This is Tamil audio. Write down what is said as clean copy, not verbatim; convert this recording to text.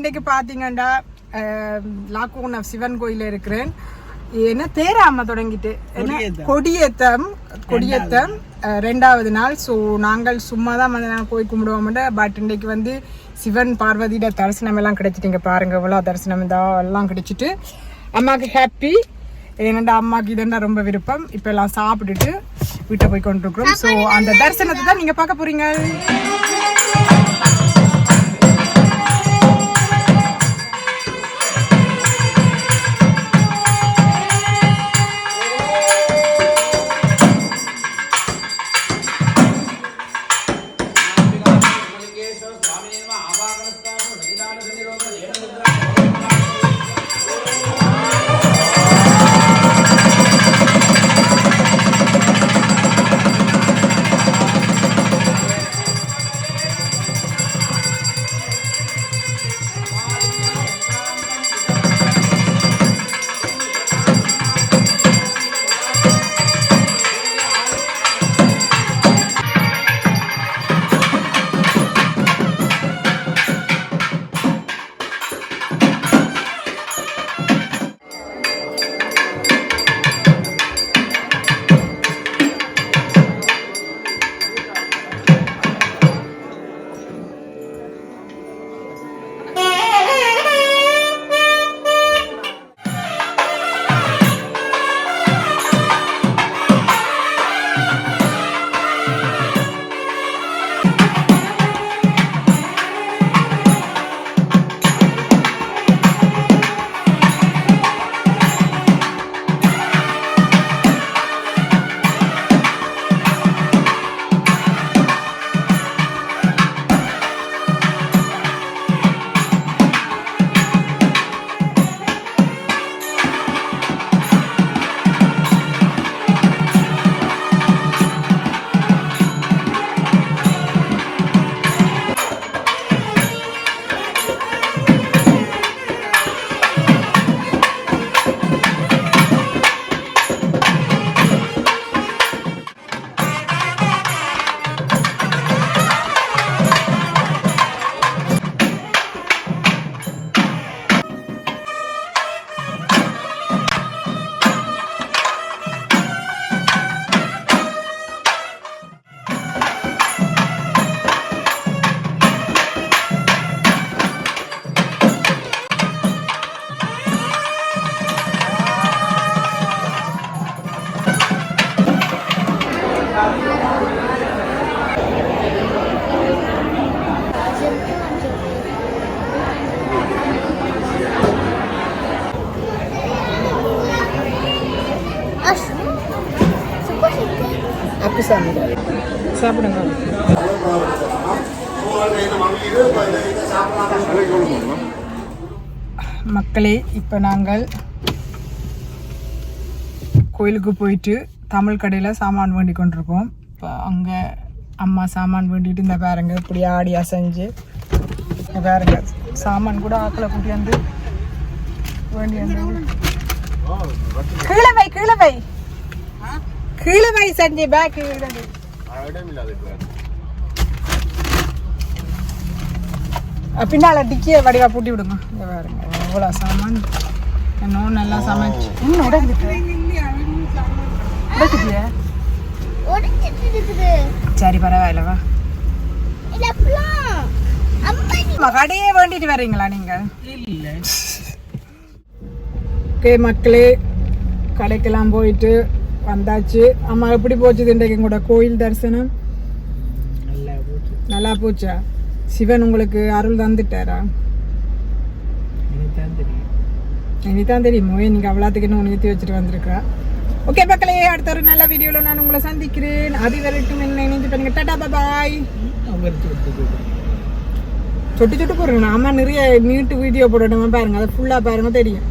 இன்றைக்கு பார்த்தீங்கன்னா லாக்கூன் சிவன் கோயிலில் இருக்கிறேன். என்ன தேராம தொடங்கிட்டு என்ன கொடியேத்தம் 2வது நாள். ஸோ நாங்கள் சும்மா தான் வந்து நான் போய் கும்பிடுவோம். பட் இன்றைக்கு வந்து சிவன் பார்வதியோட தரிசனம் எல்லாம் கிடைச்சிட்டிங்க. பாருங்க இவ்வளோ தரிசனம் எல்லாம் கிடைச்சிட்டு அம்மாவுக்கு ஹாப்பி. ஏன்னா அம்மாவுக்கு இதெண்டா ரொம்ப விருப்பம். இப்போ எல்லாம் சாப்பிட்டுட்டு வீட்டை போய் கொண்டிருக்கிறோம். ஸோ அந்த தரிசனத்தை தான் நீங்கள் பார்க்க போறீங்க. சாப்பிடுங்க மக்களே. இப்போ நாங்கள் கோயிலுக்கு போயிட்டு தமிழ் கடையில் சாமான் வேண்டி கொண்டிருக்கோம். இப்போ அங்கே அம்மா சாமான் வேண்டிட்டு இந்த பாருங்க இப்படி ஆடி அசைஞ்சு பாருங்க சாமான் கூட ஆக்களை கூட்டியாந்து வேண்டி கீழே வை சஞ்சய் பேக் பின்னால டிக்கிய வடிவா பூட்டி விடுங்க. இங்க பாருங்க எவ்வளோ சாமான் இன்னும் நல்லா சமைச்சு சரி பரவாயில்லவா. கடையே வேண்டிட்டு வர்றீங்களா நீங்க? ஓகே மக்களே, கடைக்கெல்லாம் போயிட்டு வந்தாச்சு. அம்மா எப்படி போச்சுது இன்றைக்கு கூட கோயில் தரிசனம்? நல்லா போச்சா? சிவன் உங்களுக்கு அருள் தந்துட்டாரா? இனிதான் தெரியுமோ, நீங்க அவ்வளோத்துக்கு இன்னும் நிறுத்தி வச்சுட்டு வந்திருக்கா. ஓகே மக்களே, அடுத்த ஒரு நல்ல வீடியோவில் நான் உங்களை சந்திக்கிறேன். அது வரைக்கும் என்ன நினைச்சு பண்ணுங்க. டாடா பாய். சொட்டு சொட்டு போடுறேன். அம்மா நிறைய நீட்டு வீடியோ போடணுமா பாருங்க, அதை ஃபுல்லாக பாருங்க தெரியும்.